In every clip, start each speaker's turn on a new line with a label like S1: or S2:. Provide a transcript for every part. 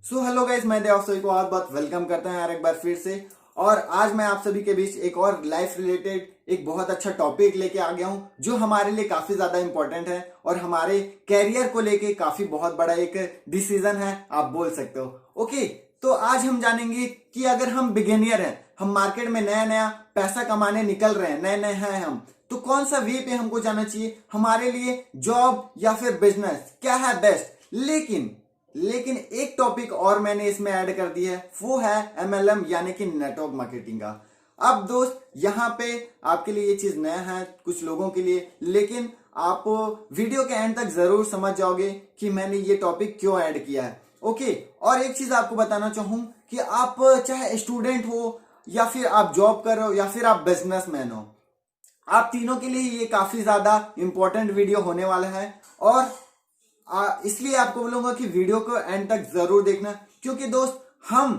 S1: So hello guys, मैं देव आप सभी को बहुत बहुत वेलकम करता हूं यार एक बार फिर से। और आज मैं आप सभी के बीच एक और लाइफ रिलेटेड एक बहुत अच्छा टॉपिक लेके आ गया हूं जो हमारे लिए काफी ज्यादा इंपॉर्टेंट है और हमारे कैरियर को लेके काफी बहुत बड़ा एक डिसीजन है, आप बोल सकते हो। ओके, तो आज हम जानेंगे कि अगर हम बिगिनियर हैं, हम मार्केट में नया नया पैसा कमाने निकल रहे हैं, नए नए हैं हम, तो कौन सा वे पे हमको जाना चाहिए, हमारे लिए जॉब या फिर बिजनेस, क्या है बेस्ट। लेकिन एक टॉपिक और मैंने इसमें ऐड कर दिया है, वो है एमएलएम यानी कि नेटवर्क मार्केटिंग का। अब दोस्त, यहाँ पे आपके लिए ये चीज नया है कुछ लोगों के लिए, लेकिन आप वीडियो के एंड तक जरूर समझ जाओगे कि मैंने ये टॉपिक क्यों ऐड किया है। ओके, और एक चीज आपको बताना चाहूं कि आप चाहे स्टूडेंट हो या फिर आप जॉब कर रहे हो या फिर आप बिजनेसमैन हो, आप तीनों के लिए ये काफी ज्यादा इंपॉर्टेंट वीडियो होने वाला है। और इसलिए आपको बोलूंगा कि वीडियो को एंड तक जरूर देखना, क्योंकि दोस्त हम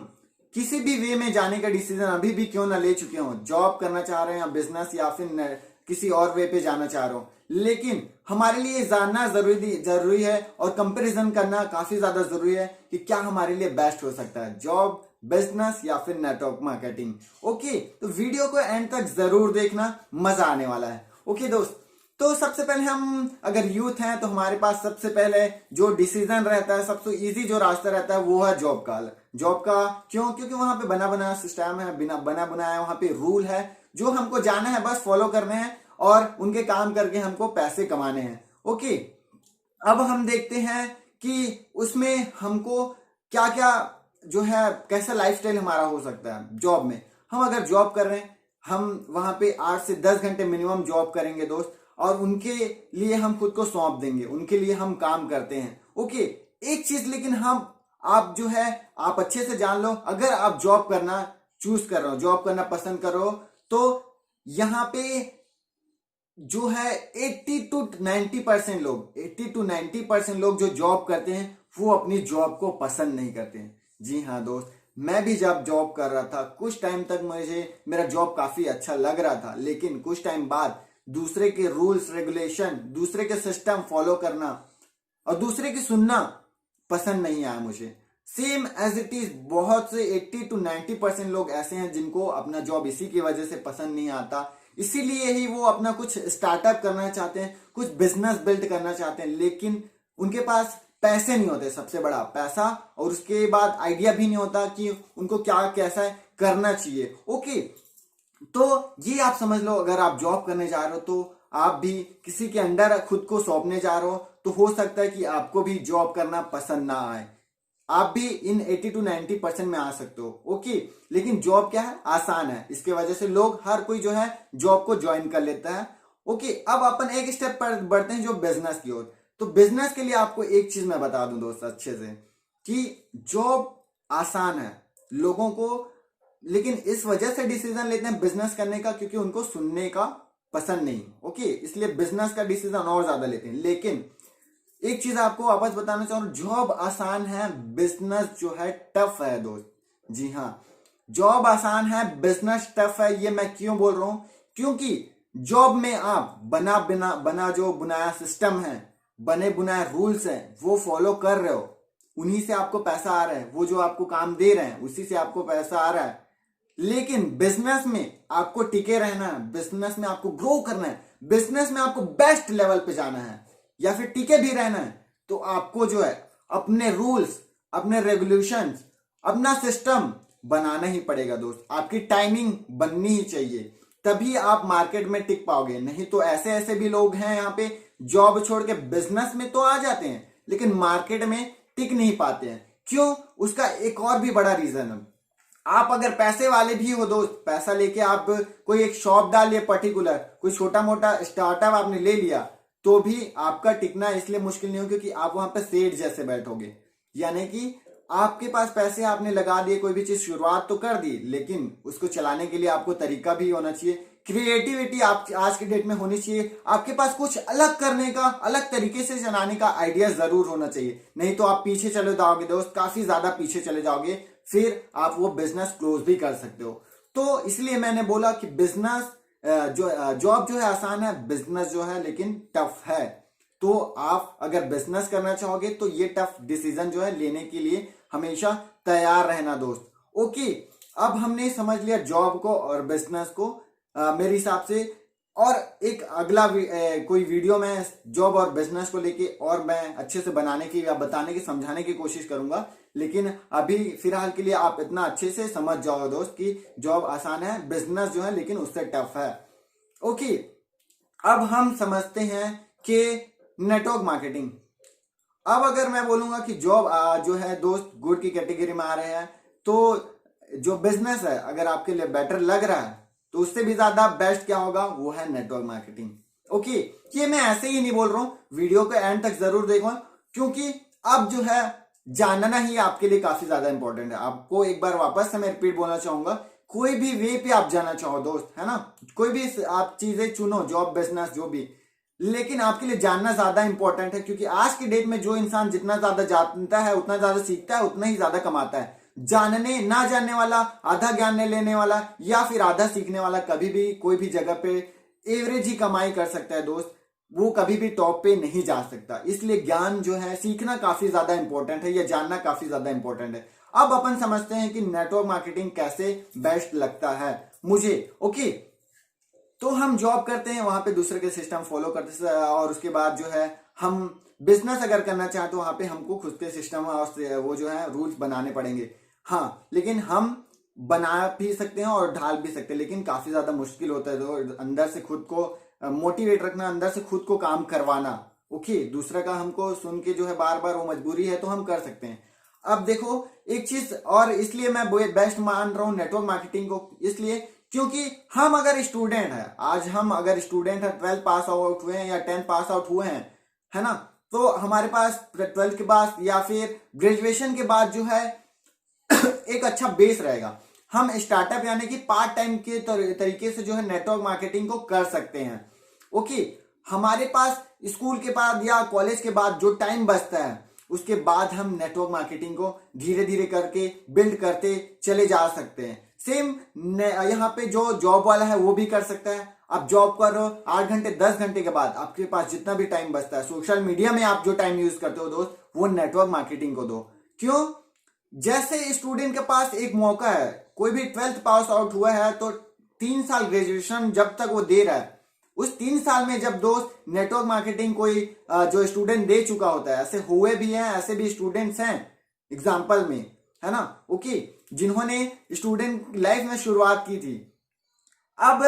S1: किसी भी वे में जाने का डिसीजन अभी भी क्यों ना ले चुके हो, जॉब करना चाह रहे हैं या बिजनेस या फिर किसी और वे पे जाना चाह रहे हो, लेकिन हमारे लिए जानना जरूरी है और कंपैरिजन करना काफी ज्यादा जरूरी है कि क्या हमारे लिए बेस्ट हो सकता है, जॉब, बिजनेस या फिर नेटवर्क मार्केटिंग। ओके, तो वीडियो को एंड तक जरूर देखना, मजा आने वाला है। ओके दोस्त, तो सबसे पहले हम अगर यूथ हैं तो हमारे पास सबसे पहले जो डिसीजन रहता है, सबसे इजी जो रास्ता रहता है वो है जॉब का। जॉब का क्यों? क्योंकि वहां पे बना बनाया सिस्टम है, बिना बना बनाया वहां पे रूल है जो हमको जाना है, बस फॉलो करने हैं और उनके काम करके हमको पैसे कमाने हैं। ओके, अब हम देखते हैं कि उसमें हमको क्या क्या जो है, कैसा लाइफस्टाइल हमारा हो सकता है जॉब में। हम अगर जॉब कर रहे हैं, हम वहां पे 8 से 10 घंटे मिनिमम जॉब करेंगे दोस्त, और उनके लिए हम खुद को सौंप देंगे, उनके लिए हम काम करते हैं। ओके, एक चीज लेकिन हम आप जो है आप अच्छे से जान लो, अगर आप जॉब करना चूज कर रहे हो, जॉब करना पसंद करो, तो यहाँ पे जो है 80 टू 90% लोग जो जॉब करते हैं वो अपनी जॉब को पसंद नहीं करते हैं। जी हाँ दोस्त, मैं भी जब जॉब कर रहा था कुछ टाइम तक मुझे मेरा जॉब काफी अच्छा लग रहा था, लेकिन कुछ टाइम बाद दूसरे के रूल्स रेगुलेशन, दूसरे के सिस्टम फॉलो करना और दूसरे की सुनना पसंद नहीं आया मुझे। सेम एज इट इज बहुत से 80 टू 90% लोग ऐसे हैं जिनको अपना जॉब इसी की वजह से पसंद नहीं आता, इसीलिए ही वो अपना कुछ स्टार्टअप करना चाहते हैं, कुछ बिजनेस बिल्ड करना चाहते हैं, लेकिन उनके पास पैसे नहीं होते, सबसे बड़ा पैसा, और उसके बाद आइडिया भी नहीं होता कि उनको क्या कैसा करना चाहिए। ओके, तो ये आप समझ लो, अगर आप जॉब करने जा रहे हो तो आप भी किसी के अंडर खुद को सौंपने जा रहे हो, तो हो सकता है कि आपको भी जॉब करना पसंद ना आए, आप भी इन 80 टू 90% में आ सकते हो। ओके, लेकिन जॉब क्या है, आसान है, इसके वजह से लोग हर कोई जो है जॉब को ज्वाइन कर लेता है। ओके, अब अपन एक स्टेप पर बढ़ते हैं जो बिजनेस की ओर। तो बिजनेस के लिए आपको एक चीज मैं बता दूं दोस्त अच्छे से, कि जॉब आसान है लोगों को, लेकिन इस वजह से डिसीजन लेते हैं बिजनेस करने का क्योंकि उनको सुनने का पसंद नहीं। ओके, इसलिए बिजनेस का डिसीजन और ज्यादा लेते हैं। लेकिन एक चीज आपको वापस बताना चाहूँ, जॉब आसान है, बिजनेस जो है टफ है दोस्त। जी हाँ, जॉब आसान है, बिजनेस टफ है। ये मैं क्यों बोल रहा हूं? क्योंकि जॉब में आप बना जो बुनाया सिस्टम है, बने बुनाए रूल्स हैं, वो फॉलो कर रहे हो, उन्हीं से आपको पैसा आ रहा है, वो जो आपको काम दे रहे हैं उसी से आपको पैसा आ रहा है। लेकिन बिजनेस में आपको टिके रहना है, बिजनेस में आपको ग्रो करना है, बिजनेस में आपको बेस्ट लेवल पे जाना है या फिर टिके भी रहना है, तो आपको जो है अपने रूल्स, अपने रेगुलेशंस, अपना सिस्टम बनाना ही पड़ेगा दोस्त। आपकी टाइमिंग बननी ही चाहिए, तभी आप मार्केट में टिक पाओगे। नहीं तो ऐसे ऐसे भी लोग हैं यहाँ पे, जॉब छोड़ के बिजनेस में तो आ जाते हैं लेकिन मार्केट में टिक नहीं पाते हैं। क्यों? उसका एक और भी बड़ा रीजन है, आप अगर पैसे वाले भी हो दोस्त, पैसा लेके आप कोई एक शॉप डाल लिया पर्टिकुलर, कोई छोटा मोटा स्टार्टअप आपने ले लिया, तो भी आपका टिकना इसलिए मुश्किल नहीं हो क्योंकि आप वहां पे सेठ जैसे बैठोगे। यानी कि आपके पास पैसे आपने लगा दिए, कोई भी चीज शुरुआत तो कर दी, लेकिन उसको चलाने के लिए आपको तरीका भी होना चाहिए, क्रिएटिविटी आप आज के डेट में होनी चाहिए, आपके पास कुछ अलग करने का, अलग तरीके से चलाने का आइडिया जरूर होना चाहिए। नहीं तो आप पीछे चले जाओगे दोस्त, काफी ज्यादा पीछे चले जाओगे, फिर आप वो बिजनेस क्लोज भी कर सकते हो। तो इसलिए मैंने बोला कि बिजनेस जॉब जो है आसान है, बिजनेस जो है लेकिन टफ है। तो आप अगर बिजनेस करना चाहोगे तो ये टफ डिसीजन जो है लेने के लिए हमेशा तैयार रहना दोस्त। ओके, अब हमने समझ लिया जॉब को और बिजनेस को मेरे हिसाब से। और एक अगला कोई वीडियो में जॉब और बिजनेस को लेके और मैं अच्छे से बनाने की या बताने की समझाने की कोशिश करूंगा। लेकिन अभी फिलहाल के लिए आप इतना अच्छे से समझ जाओ दोस्त कि जॉब आसान है, बिजनेस जो है लेकिन उससे टफ है। ओके, अब हम समझते हैं कि नेटवर्क मार्केटिंग। अब अगर मैं बोलूंगा कि जॉब जो है दोस्त गुड की कैटेगरी में आ रहे हैं, तो जो बिजनेस है अगर आपके लिए बेटर लग रहा है तो उससे भी ज्यादा बेस्ट क्या होगा, वो है नेटवर्क मार्केटिंग। ओके, ये मैं ऐसे ही नहीं बोल रहा हूं, वीडियो को एंड तक जरूर देखो, क्योंकि अब जो है जानना ही आपके लिए काफी ज्यादा इंपॉर्टेंट है। आपको एक बार वापस से मैं रिपीट बोलना चाहूंगा, कोई भी वे पे आप जाना चाहो दोस्त, है ना, कोई भी आप चीजें चुनो, जॉब बिजनेस जो भी, लेकिन आपके लिए जानना ज्यादा इंपॉर्टेंट है। क्योंकि आज की डेट में जो इंसान जितना ज्यादा जानता है, उतना ज्यादा सीखता है, उतना ही ज्यादा कमाता है। जानने ना जानने वाला, आधा ज्ञान लेने वाला या फिर आधा सीखने वाला कभी भी कोई भी जगह पे एवरेज ही कमाई कर सकता है दोस्त, वो कभी भी टॉप पे नहीं जा सकता। इसलिए ज्ञान जो है सीखना काफी ज्यादा इंपॉर्टेंट है, या जानना काफी ज्यादा इंपॉर्टेंट है। अब अपन समझते हैं कि नेटवर्क मार्केटिंग कैसे बेस्ट लगता है मुझे। ओके, तो हम जॉब करते हैं, वहां पे दूसरे के सिस्टम फॉलो करते हैं, और उसके बाद जो है हम बिजनेस अगर करना चाहें तो वहां पे हमको खुद के सिस्टम और वो जो है रूल्स बनाने पड़ेंगे। हाँ, लेकिन हम बना भी सकते हैं और ढाल भी सकते हैं, लेकिन काफी ज्यादा मुश्किल होता है। तो अंदर से खुद को मोटिवेट रखना, अंदर से खुद को काम करवाना। ओके, दूसरा का हमको सुन के जो है बार बार, वो मजबूरी है तो हम कर सकते हैं। अब देखो एक चीज और, इसलिए मैं बेस्ट मान रहा हूं नेटवर्क मार्केटिंग को, इसलिए क्योंकि हम अगर स्टूडेंट है, आज हम अगर स्टूडेंट है, 12 पास आउट हुए हैं या 10 पास आउट हुए हैं, है ना, तो हमारे पास 12 के बाद या फिर ग्रेजुएशन के बाद जो है एक अच्छा बेस रहेगा। हम स्टार्टअप यानी कि पार्ट टाइम के तरीके से जो है नेटवर्क मार्केटिंग को कर सकते हैं। ओके, हमारे पास स्कूल के बाद या कॉलेज के बाद जो टाइम बचता है, उसके बाद हम नेटवर्क मार्केटिंग को धीरे धीरे करके बिल्ड करते चले जा सकते हैं। सेम यहाँ पे जो जॉब वाला है वो भी कर सकता है। आप जॉब कर रहे हो 8 घंटे 10 घंटे के बाद आपके पास जितना भी टाइम बचता है, सोशल मीडिया में आप जो टाइम यूज करते हो दोस्त, वो नेटवर्क मार्केटिंग को दो। क्यों? जैसे स्टूडेंट के पास एक मौका है, कोई भी 12th पास आउट हुआ है तो 3 साल ग्रेजुएशन जब तक वो दे रहा है, उस 3 साल में जब दोस्त नेटवर्क मार्केटिंग कोई जो स्टूडेंट दे चुका होता है, ऐसे हुए भी हैं, ऐसे भी स्टूडेंट्स हैं एग्जाम्पल में, है ना, ओके, जिन्होंने स्टूडेंट लाइफ में शुरुआत की थी। अब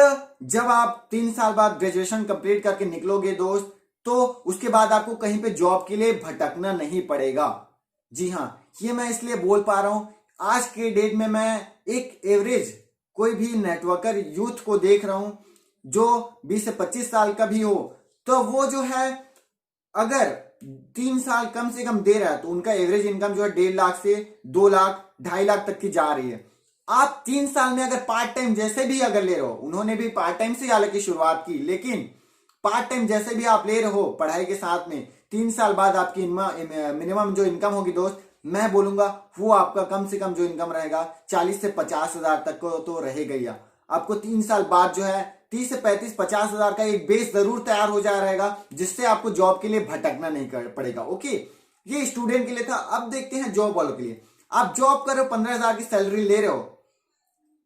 S1: जब आप 3 साल बाद ग्रेजुएशन कंप्लीट करके निकलोगे दोस्त, तो उसके बाद आपको कहीं पे जॉब के लिए भटकना नहीं पड़ेगा। जी हाँ, ये मैं इसलिए बोल पा रहा हूं, आज के डेट में मैं एक एवरेज कोई भी नेटवर्कर यूथ को देख रहा हूं जो 20 से 25 साल का भी हो, तो वो जो है अगर 3 साल कम से कम दे रहा है तो उनका एवरेज इनकम जो है 1.5 लाख से 2 लाख 2.5 लाख तक की जा रही है। आप 3 साल में अगर पार्ट टाइम जैसे भी अगर ले रहे हो, उन्होंने भी पार्ट टाइम से हालांकि शुरुआत की, लेकिन पार्ट टाइम जैसे भी आप ले रहे हो पढ़ाई के साथ में, 3 साल बाद आपकी मिनिमम जो इनकम होगी दोस्त, मैं बोलूंगा वो आपका कम से कम जो इनकम रहेगा 40 से 50 हजार तक को तो रहेगा ही। आपको 3 साल बाद जो है 30 से 35-50 हजार का एक बेस जरूर तैयार हो जा रहेगा, जिससे आपको जॉब के लिए भटकना नहीं पड़ेगा। ओके, ये स्टूडेंट के लिए था। अब देखते हैं जॉब वालों के लिए। आप जॉब कर रहे हो, 15,000 की सैलरी ले रहे हो,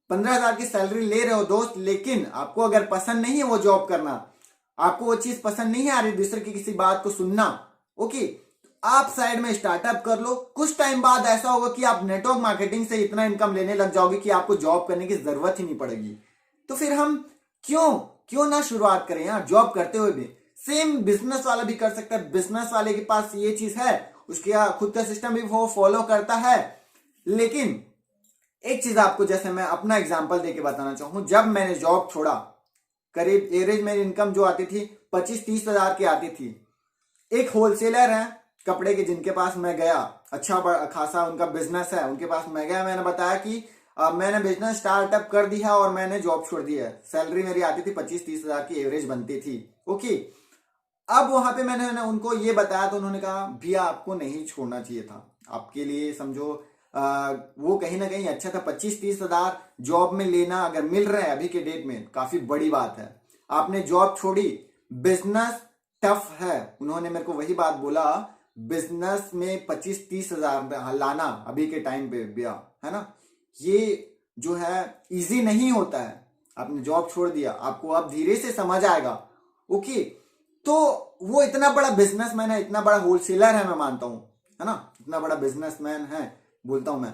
S1: 15,000 की सैलरी ले रहे हो दोस्त, लेकिन आपको अगर पसंद नहीं है वो जॉब करना, आपको वो चीज पसंद नहीं आ रही दूसरे की किसी बात को सुनना, ओके, आप साइड में स्टार्टअप कर लो। कुछ टाइम बाद ऐसा होगा कि आप नेटवर्क मार्केटिंग से इतना इनकम लेने लग जाओगे कि आपको जॉब करने की जरूरत ही नहीं पड़ेगी। तो फिर हम क्यों ना शुरुआत करें यार, जॉब करते हुए भी। सेम बिजनेस वाला भी कर सकता है, बिजनेस वाले के पास ये चीज है, उसके खुद का सिस्टम भी वो फॉलो करता है। लेकिन एक चीज आपको, जैसे मैं अपना एग्जांपल देके बताना चाहूँ, जब मैंने जॉब छोड़ा, करीब एवरेज मेरी इनकम जो आती थी 25-30 हजार की आती थी। एक होलसेलर है कपड़े के, जिनके पास मैं गया, अच्छा खासा उनका बिजनेस है, उनके पास मैं गया, मैंने बताया कि मैंने बिजनेस स्टार्टअप कर दिया और मैंने जॉब छोड़ दी है। सैलरी मेरी आती थी 25-30 हजार की एवरेज बनती थी। ओके, अब वहां पे मैंने उनको ये बताया तो उन्होंने कहा भैया आपको नहीं छोड़ना चाहिए था, आपके लिए समझो वो कहीं ना कहीं अच्छा था। 25-30 हजार जॉब में लेना अगर मिल रहा है अभी के डेट में, काफी बड़ी बात है। आपने जॉब छोड़ी, बिजनेस टफ है, उन्होंने मेरे को वही बात बोला, बिजनेस में 25-30 हजार लाना अभी के टाइम पे भैया, है ना, ये जो है इजी नहीं होता है। आपने जॉब छोड़ दिया, आपको अब धीरे से समझ आएगा। ओके, तो वो इतना बड़ा बिजनेसमैन है, इतना बड़ा होलसेलर है, मैं मानता हूं, है ना, इतना बड़ा बिजनेसमैन है बोलता हूं मैं।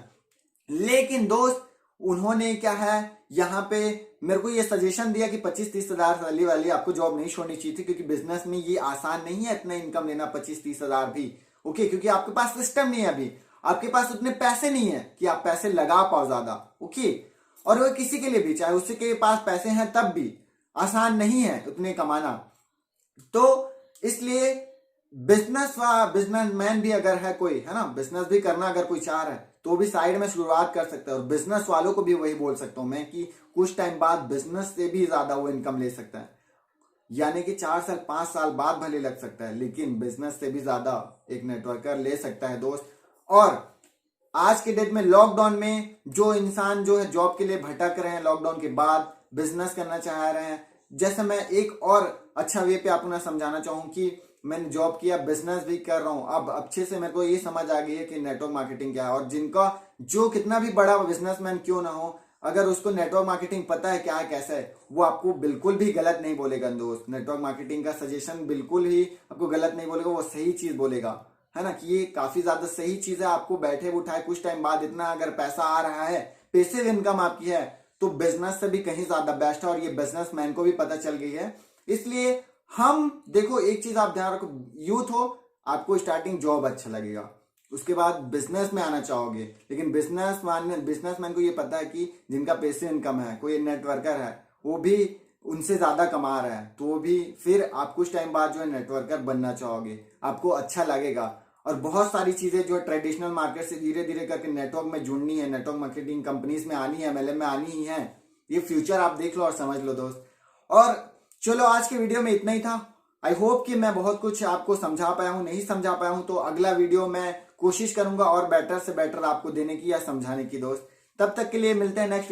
S1: लेकिन दोस्त उन्होंने क्या है यहाँ पे मेरे को ये सजेशन दिया कि 25-30 हजार सैलरी वाली आपको जॉब नहीं छोड़नी चाहिए थी, क्योंकि बिजनेस में ये आसान नहीं है इतना इनकम लेना 25-30 हजार भी। ओके, क्योंकि आपके पास सिस्टम नहीं है अभी, आपके पास उतने पैसे नहीं है कि आप पैसे लगा पाओ ज्यादा। ओके, और वो किसी के लिए भी, चाहे उसके के पास पैसे हैं तब भी आसान नहीं है उतने कमाना। तो इसलिए बिजनेसमैन भी अगर है कोई, है ना, बिजनेस भी करना अगर कोई चाह रहा है तो भी साइड में शुरुआत कर सकता है। और बिजनेस वालों को भी वही बोल सकता हूं मैं कि कुछ टाइम बाद बिजनेस से भी ज्यादा वो इनकम ले सकता है, यानी कि 4 साल 5 साल बाद भले लग सकता है, लेकिन बिजनेस से भी ज्यादा एक नेटवर्कर ले सकता है दोस्त। और आज के डेट में लॉकडाउन में जो इंसान जो है जॉब के लिए भटक रहे हैं, लॉकडाउन के बाद बिजनेस करना चाह रहे हैं, जैसे मैं एक और अच्छा वे पे आपको ना समझाना चाहूँ कि मैंने जॉब किया, बिजनेस भी कर रहा हूँ, अब अच्छे से मेरे को ये समझ आ गई है कि नेटवर्क मार्केटिंग क्या है। और जिनका जो कितना भी बड़ा बिजनेसमैन क्यों ना हो, अगर उसको नेटवर्क मार्केटिंग पता है क्या है कैसा है, वो आपको बिल्कुल भी गलत नहीं बोलेगा दोस्त। नेटवर्क मार्केटिंग का सजेशन बिल्कुल ही आपको गलत नहीं बोलेगा, वो सही चीज बोलेगा, है ना, कि ये काफी ज्यादा सही चीज है। आपको बैठे उठाए कुछ टाइम बाद इतना अगर पैसा आ रहा है, पैसिव इनकम आपकी है, तो बिजनेस से भी कहीं ज्यादा बेस्ट है। और ये बिजनेसमैन को भी पता चल गई है। इसलिए हम देखो, एक चीज आप ध्यान रखो, यूथ हो, आपको स्टार्टिंग जॉब अच्छा लगेगा, उसके बाद बिजनेस में आना चाहोगे, लेकिन बिजनेसमैन को ये पता है कि जिनका पैसिव इनकम है, कोई नेटवर्कर है, वो भी उनसे ज्यादा कमा रहा है, तो वो भी फिर आप कुछ टाइम बाद जो है नेटवर्कर बनना चाहोगे, आपको अच्छा लगेगा। और बहुत सारी चीजें जो है ट्रेडिशनल मार्केट से धीरे धीरे करके नेटवर्क में जुड़नी है, नेटवर्क मार्केटिंग कंपनीज में आनी है, एमएलएम में आनी ही है। ये फ्यूचर आप देख लो और समझ लो दोस्त। और चलो, आज के वीडियो में इतना ही था। आई होप कि मैं बहुत कुछ आपको समझा पाया हूं, नहीं समझा पाया हूं तो अगला वीडियो मैं कोशिश करूंगा और बेटर से बेटर आपको देने की या समझाने की दोस्त। तब तक के लिए मिलते हैं नेक्स्ट वीडियो।